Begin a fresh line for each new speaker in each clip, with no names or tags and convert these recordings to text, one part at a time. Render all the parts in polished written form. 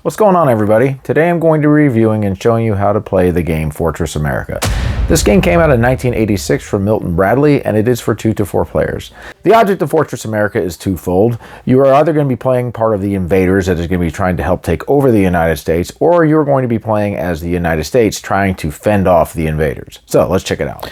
What's going on, everybody? Today I'm going to be reviewing and showing you how to play the game Fortress America. This game came out in 1986 from Milton Bradley, and it is for 2 to 4 players. The object of Fortress America is twofold. You are either going to be playing part of the invaders that is going to be trying to help take over the United States, or you're going to be playing as the United States trying to fend off the invaders. So let's check it out.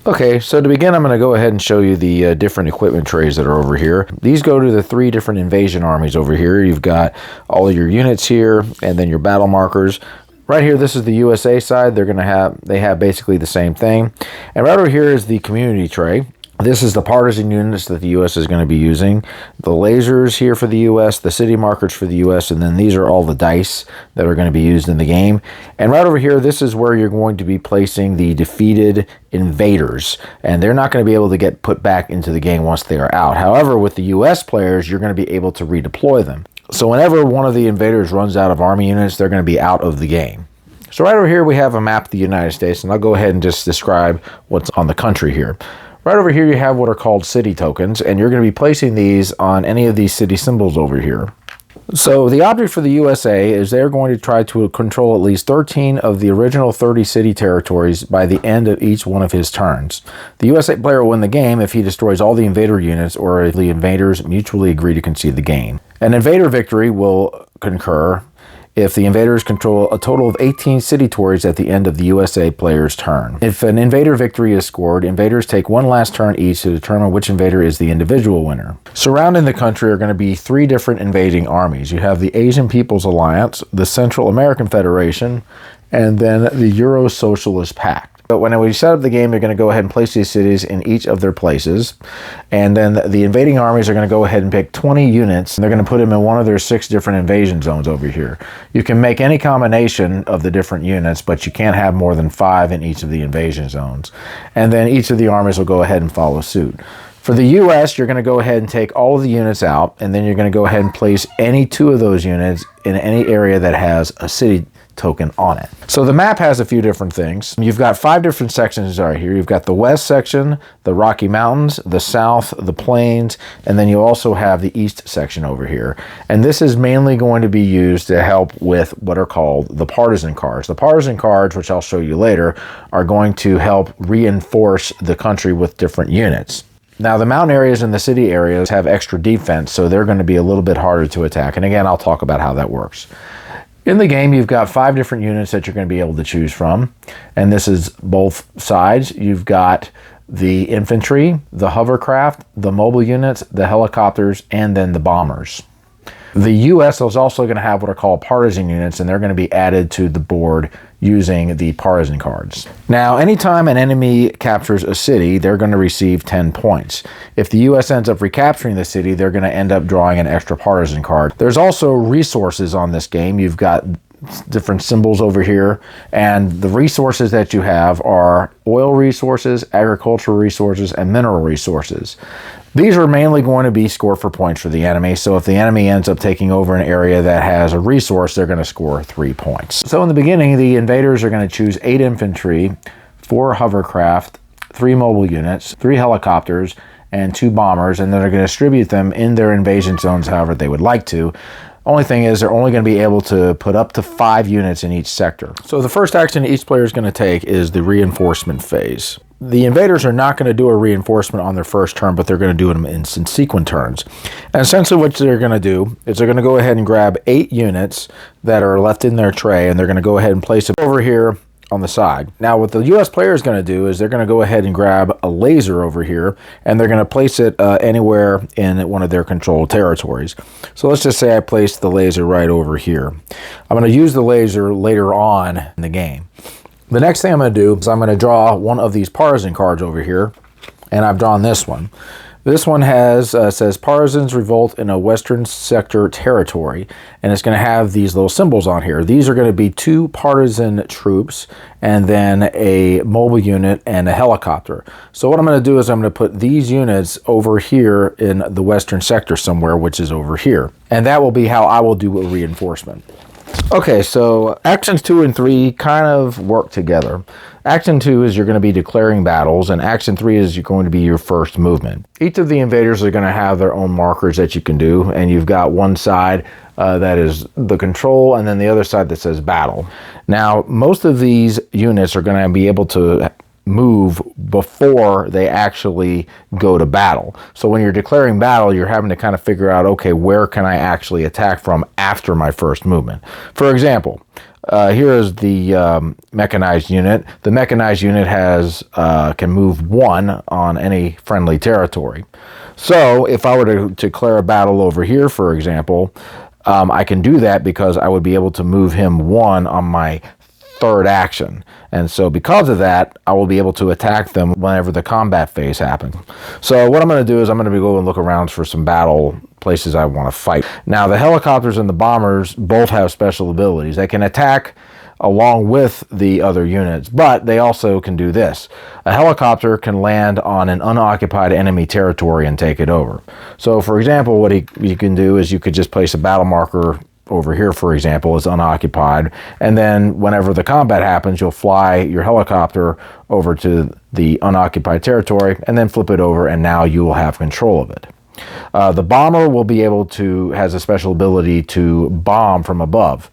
Okay, so to begin, I'm going to go ahead and show you the different equipment trays that are over here. These go to the 3 different invasion armies over here. You've got all your units here, and then your battle markers. Right here, this is the USA side. They have basically the same thing. And right over here is the community tray. This is the partisan units that the U.S. is going to be using. The lasers here for the U.S., the city markers for the U.S., and then these are all the dice that are going to be used in the game. And right over here, this is where you're going to be placing the defeated invaders. And they're not going to be able to get put back into the game once they are out. However, with the U.S. players, you're going to be able to redeploy them. So whenever one of the invaders runs out of army units, they're going to be out of the game. So right over here, we have a map of the United States, and I'll go ahead and just describe what's on the country here. Right over here, you have what are called city tokens, and you're going to be placing these on any of these city symbols over here. So the object for the USA is they're going to try to control at least 13 of the original 30 city territories by the end of each one of his turns. The USA player will win the game if he destroys all the invader units or if the invaders mutually agree to concede the game. An invader victory will concur if the invaders control a total of 18 city territories at the end of the USA player's turn. If an invader victory is scored, invaders take one last turn each to determine which invader is the individual winner. Surrounding the country are going to be 3 different invading armies. You have the Asian People's Alliance, the Central American Federation, and then the Euro Socialist Pact. But when we set up the game, you're going to go ahead and place these cities in each of their places. And then the invading armies are going to go ahead and pick 20 units, and they're going to put them in one of their 6 different invasion zones over here. You can make any combination of the different units, but you can't have more than 5 in each of the invasion zones. And then each of the armies will go ahead and follow suit. For the U.S., you're going to go ahead and take all of the units out, and then you're going to go ahead and place any 2 of those units in any area that has a city token on it. So the map has a few different things. You've got 5 different sections right here. You've got the west section, the Rocky Mountains, the south, the plains, and then you also have the east section over here. And this is mainly going to be used to help with what are called the partisan cards. The partisan cards, which I'll show you later, are going to help reinforce the country with different units. Now, the mountain areas and the city areas have extra defense, so they're going to be a little bit harder to attack. And again, I'll talk about how that works. In the game, you've got 5 different units that you're going to be able to choose from, and this is both sides. You've got the infantry, the hovercraft, the mobile units, the helicopters, and then the bombers. The U.S. is also going to have what are called partisan units, and they're going to be added to the board using the partisan cards. Now, anytime an enemy captures a city, they're going to receive 10 points. If the U.S. ends up recapturing the city, they're going to end up drawing an extra partisan card. There's also resources on this game. You've got different symbols over here, and the resources that you have are oil resources, agricultural resources, and mineral resources. These are mainly going to be scored for points for the enemy, so if the enemy ends up taking over an area that has a resource, they're going to score 3 points. So in the beginning, the invaders are going to choose 8 infantry, 4 hovercraft, 3 mobile units, 3 helicopters, and 2 bombers, and then they're going to distribute them in their invasion zones however they would like to. Only thing is they're only going to be able to put up to 5 units in each sector. So the first action each player is going to take is the reinforcement phase. The invaders are not going to do a reinforcement on their first turn, but they're going to do them in subsequent turns. And essentially what they're going to do is they're going to go ahead and grab 8 units that are left in their tray, and they're going to go ahead and place them over here on the side. Now what the U.S. player is going to do is they're going to go ahead and grab a laser over here, and they're going to place it anywhere in one of their controlled territories. So let's just say I place the laser right over here. I'm going to use the laser later on in the game. The next thing I'm going to do is I'm going to draw one of these partisan cards over here, and I've drawn this one. This one has says Partisans revolt in a western sector territory, and it's going to have these little symbols on here. These are going to be 2 partisan troops and then a mobile unit and a helicopter. So what I'm going to do is I'm going to put these units over here in the western sector somewhere, which is over here. And that will be how I will do a reinforcement. Okay, so actions 2 and 3 kind of work together. Action 2 is you're going to be declaring battles, and Action 3 is you're going to be your first movement. Each of the invaders are going to have their own markers that you can do, and you've got one side that is the control, and then the other side that says battle. Now, most of these units are going to be able to move before they actually go to battle. So when you're declaring battle, you're having to kind of figure out, okay, where can I actually attack from after my first movement? For example, here is the mechanized unit. The mechanized unit can move 1 on any friendly territory. So if I were to declare a battle over here, for example, I can do that because I would be able to move him 1 on my third action. And so because of that, I will be able to attack them whenever the combat phase happens. So what I'm going to do is I'm going to go and look around for some battle places I want to fight. Now, the helicopters and the bombers both have special abilities. They can attack along with the other units, but they also can do this. A helicopter can land on an unoccupied enemy territory and take it over. So for example, what you can do is you could just place a battle marker over here, for example, is unoccupied, and then whenever the combat happens, you'll fly your helicopter over to the unoccupied territory and then flip it over, and now you will have control of it. The bomber will be able to, has a special ability to bomb from above.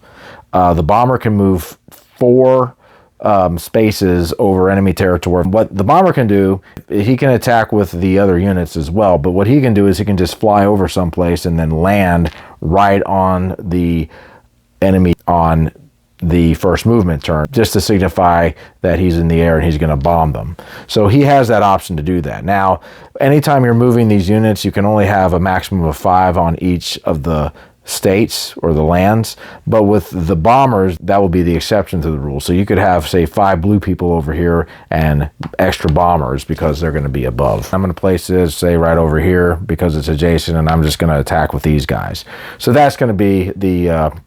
The bomber can move 4 spaces over enemy territory. What the bomber can do, he can attack with the other units as well, but what he can do is he can just fly over someplace and then land right on the enemy on the first movement turn, just to signify that he's in the air and he's going to bomb them. So he has that option to do that. Now, anytime you're moving these units, you can only have a maximum of 5 on each of the states or the lands, but with the bombers, that will be the exception to the rule. So you could have, say, 5 blue people over here and extra bombers because they're going to be above. I'm going to place this, say, right over here because it's adjacent, and I'm just going to attack with these guys. So that's going to be the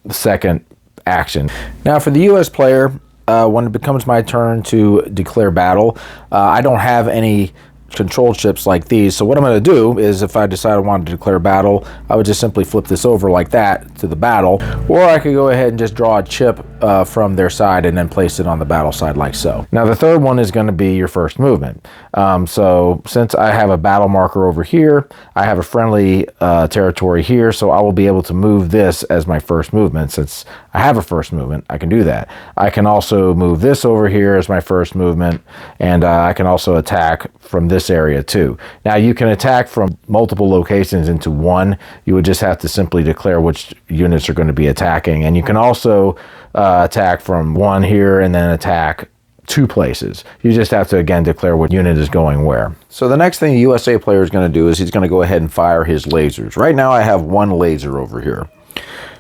second action. Now, for the US player, when it becomes my turn to declare battle, I don't have any control ships like these. So what I'm going to do is, if I decide I want to declare battle, I would just simply flip this over like that to the battle, or I could go ahead and just draw a chip from their side and then place it on the battle side like so. Now the third one is going to be your first movement. So since I have a battle marker over here, I have a friendly territory here, so I will be able to move this as my first movement. Since I have a first movement, I can do that. I can also move this over here as my first movement, and I can also attack from this area too. Now you can attack from multiple locations into one. You would just have to simply declare which units are going to be attacking, and you can also attack from one here and then attack 2 places. You just have to again declare what unit is going where. So the next thing the USA player is going to do is he's going to go ahead and fire his lasers. Right now I have 1 laser over here.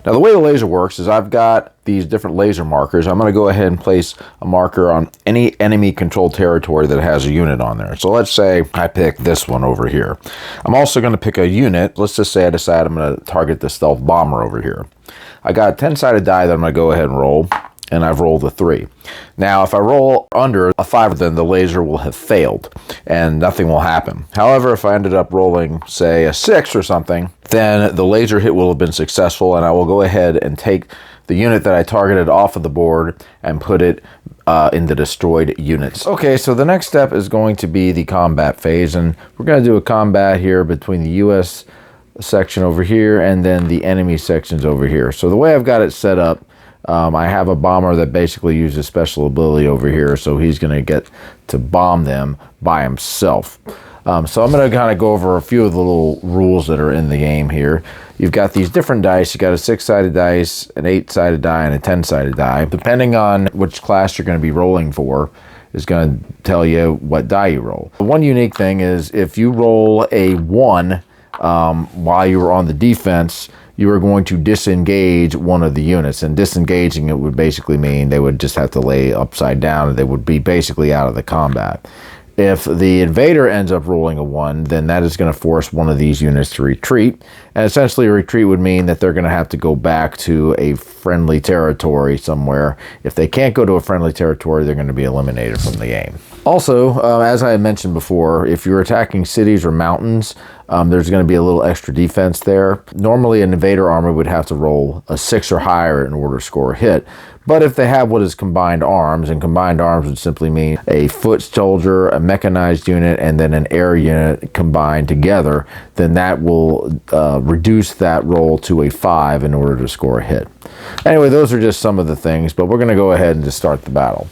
Now the way the laser works is I've got these different laser markers. I'm going to go ahead and place a marker on any enemy controlled territory that has a unit on there. So let's say I pick this one over here. I'm also going to pick a unit. Let's just say I decide I'm going to target the stealth bomber over here. I got a 10-sided die that I'm going to go ahead and roll, and I've rolled a 3. Now if I roll under a 5, then the laser will have failed and nothing will happen. However, if I ended up rolling, say, a 6 or something, then the laser hit will have been successful, and I will go ahead and take the unit that I targeted off of the board and put it in the destroyed units. Okay, so the next step is going to be the combat phase, and we're going to do a combat here between the US section over here and then the enemy sections over here. So the way I've got it set up, I have a bomber that basically uses special ability over here, so he's going to get to bomb them by himself. So I'm going to kind of go over a few of the little rules that are in the game here. You've got these different dice. You got a 6-sided dice, an 8-sided die, and a 10-sided die. Depending on which class you're going to be rolling for is going to tell you what die you roll. The one unique thing is if you roll a 1 while you were on the defense, you are going to disengage one of the units, and disengaging it would basically mean they would just have to lay upside down and they would be basically out of the combat. If the invader ends up rolling a 1, then that is going to force one of these units to retreat, and essentially a retreat would mean that they're going to have to go back to a friendly territory somewhere. If they can't go to a friendly territory, they're going to be eliminated from the game. Also, as I mentioned before, if you're attacking cities or mountains, there's going to be a little extra defense there. Normally an invader army would have to roll a 6 or higher in order to score a hit. But if they have what is combined arms, and combined arms would simply mean a foot soldier, a mechanized unit, and then an air unit combined together, then that will reduce that roll to a 5 in order to score a hit. Anyway, those are just some of the things, but we're going to go ahead and just start the battle.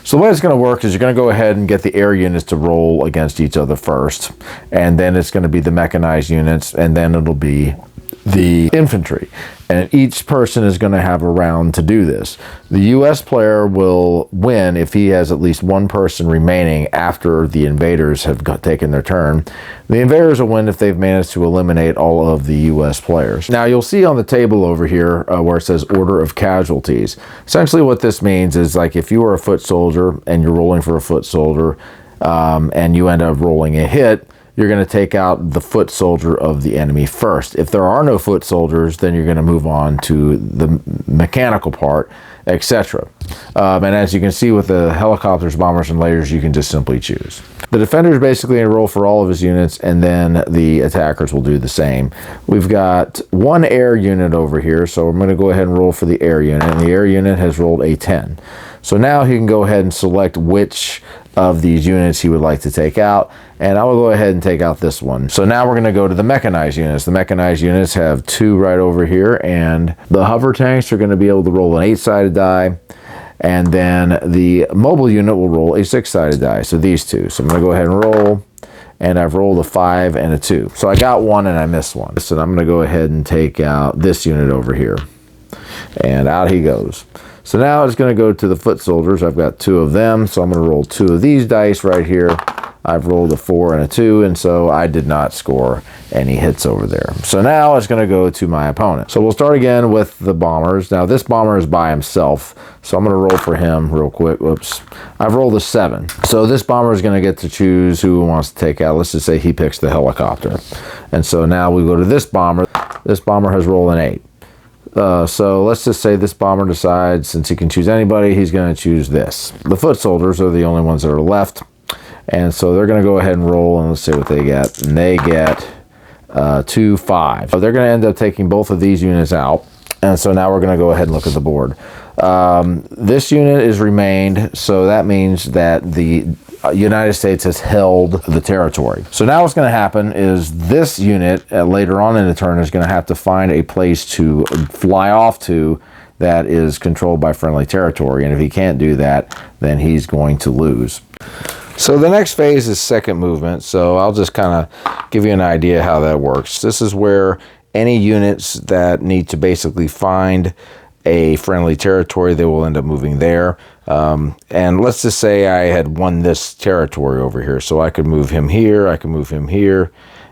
So the way it's going to work is you're going to go ahead and get the air units to roll against each other first, and then it's going to be the mechanized units, and then it'll be the infantry, and each person is going to have a round to do this. The US player will win if he has at least one person remaining after the invaders have taken their turn. The invaders will win if they've managed to eliminate all of the US players. Now you'll see on the table over here where it says order of casualties. Essentially what this means is, like, if you are a foot soldier and you're rolling for a foot soldier and you end up rolling a hit, you're going to take out the foot soldier of the enemy first. If there are no foot soldiers, then you're going to move on to the mechanical part, etc. And as you can see with the helicopters, bombers, and lasers, you can just simply choose. The defender is basically going to roll for all of his units, and then the attackers will do the same. We've got one air unit over here, so I'm going to go ahead and roll for the air unit, and the air unit has rolled a 10. So now he can go ahead and select which of these units he would like to take out, and I will go ahead and take out this one. So now we're going to go to the mechanized units. The mechanized units have 2 right over here, and the hovertanks are going to be able to roll an 8-sided die, and then the mobile unit will roll a 6-sided die. So these 2. So I'm going to go ahead and roll, and I've rolled a 5 and a 2. So I got 1 and I missed 1. So I'm going to go ahead and take out this unit over here, and out he goes. So now it's going to go to the foot soldiers. I've got 2 of them, so I'm going to roll 2 of these dice right here. I've rolled a 4 and a 2, and so I did not score any hits over there. So now it's going to go to my opponent. So we'll start again with the bombers. Now this bomber is by himself, so I'm going to roll for him real quick. Whoops. I've rolled a 7. So this bomber is going to get to choose who he wants to take out. Let's just say he picks the helicopter. And so now we go to this bomber. This bomber has rolled an 8. So let's just say this bomber decides, since he can choose anybody, he's going to choose this. The foot soldiers are the only ones that are left, and so they're going to go ahead and roll, and let's see what they get. And they get 2, 5. So they're going to end up taking both of these units out, and so now we're going to go ahead and look at the board. This unit is remained, so that means that the United States has held the territory. So now what's going to happen is this unit later on in the turn is going to have to find a place to fly off to that is controlled by friendly territory, and if he can't do that, then he's going to lose. So the next phase is second movement, so I'll just kind of give you an idea how that works. This is where any units that need to basically find a friendly territory, they will end up moving there. And let's just say I had won this territory over here, so I could move him here, I could move him here,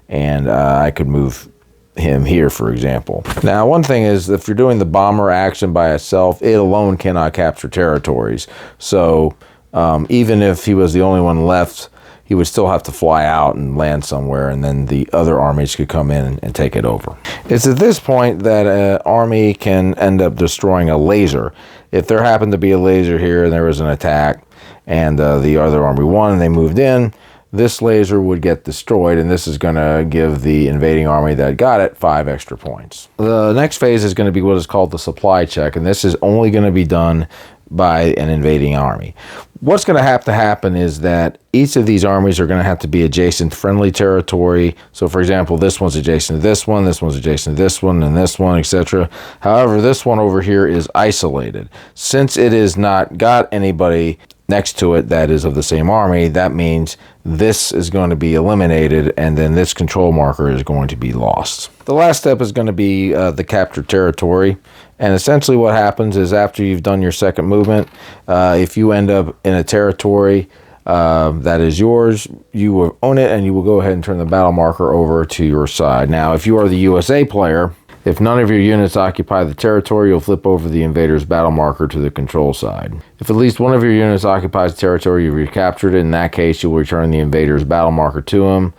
and I could move him here, for example. Now, one thing is, if you're doing the bomber action by itself, it alone cannot capture territories. So even if he was the only one left, he would still have to fly out and land somewhere, and then the other armies could come in and take it over. It's at this point that an army can end up destroying a laser. If there happened to be a laser here and there was an attack and the other army won and they moved in, this laser would get destroyed, and this is going to give the invading army that got it 5 extra points. The next phase is going to be what is called the supply check, and this is only going to be done by an invading army. What's going to have to happen is that each of these armies are going to have to be adjacent to friendly territory. So for example, this one's adjacent to this one's adjacent to this one, and this one, etc. However, this one over here is isolated. Since it is not got anybody next to it that is of the same army, that means this is going to be eliminated, and then this control marker is going to be lost. The last step is going to be the captured territory. And essentially what happens is, after you've done your second movement, if you end up in a territory that is yours, you will own it, and you will go ahead and turn the battle marker over to your side. Now, if you are the USA player, if none of your units occupy the territory, you'll flip over the invader's battle marker to the control side. If at least one of your units occupies the territory, you've recaptured it. In that case, you'll return the invader's battle marker to him.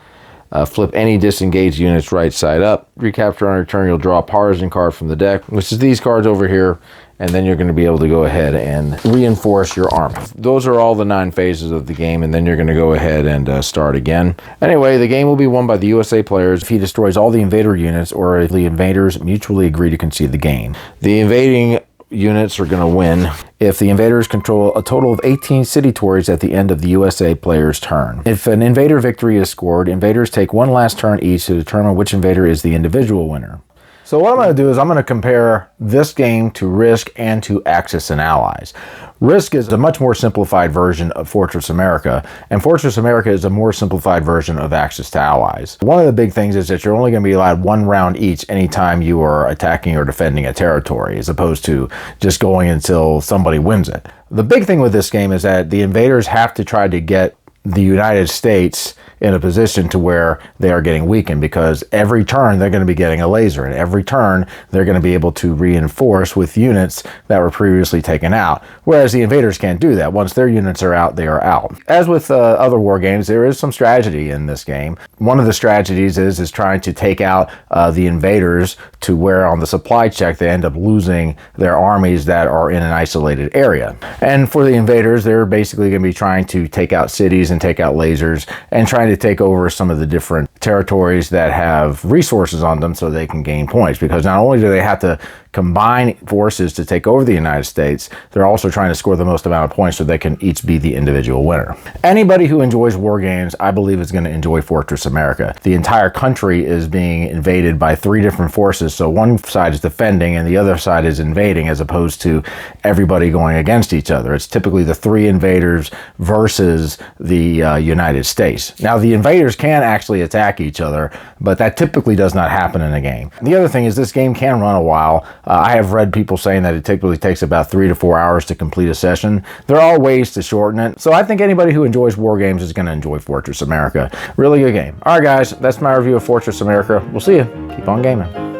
Flip any disengaged units right side up. Recapture on your turn, you'll draw a partisan card from the deck, which is these cards over here, and then you're going to be able to go ahead and reinforce your army. Those are all the 9 phases of the game, and then you're going to go ahead and start again. Anyway, the game will be won by the USA players if he destroys all the invader units or if the invaders mutually agree to concede the game. The invading units are going to win if the invaders control a total of 18 city territories at the end of the USA player's turn. If an invader victory is scored, invaders take one last turn each to determine which invader is the individual winner. So what I'm going to do is I'm going to compare this game to Risk and to Axis and Allies. Risk is a much more simplified version of Fortress America, and Fortress America is a more simplified version of Axis to Allies. One of the big things is that you're only going to be allowed 1 round each anytime you are attacking or defending a territory, as opposed to just going until somebody wins it. The big thing with this game is that the invaders have to try to get the United States in a position to where they are getting weakened, because every turn they're going to be getting a laser, and every turn they're going to be able to reinforce with units that were previously taken out, whereas the invaders can't do that. Once their units are out, they are out. As with other war games, there is some strategy in this game. One of the strategies is trying to take out the invaders to where on the supply check they end up losing their armies that are in an isolated area. And for the invaders, they're basically going to be trying to take out cities and take out lasers and trying to take over some of the different territories that have resources on them so they can gain points, because not only do they have to combine forces to take over the United States, they're also trying to score the most amount of points so they can each be the individual winner. Anybody who enjoys war games, I believe, is going to enjoy Fortress America. The entire country is being invaded by 3 different forces, so one side is defending and the other side is invading, as opposed to everybody going against each other. It's typically the 3 invaders versus the United States. Now, the invaders can actually attack each other, but that typically does not happen in a game. The other thing is this game can run a while. I have read people saying that it typically takes about 3 to 4 hours to complete a session. There are ways to shorten it, so I think anybody who enjoys war games is going to enjoy Fortress America. Really good game. All right, guys, that's my review of Fortress America. We'll see you. Keep on gaming.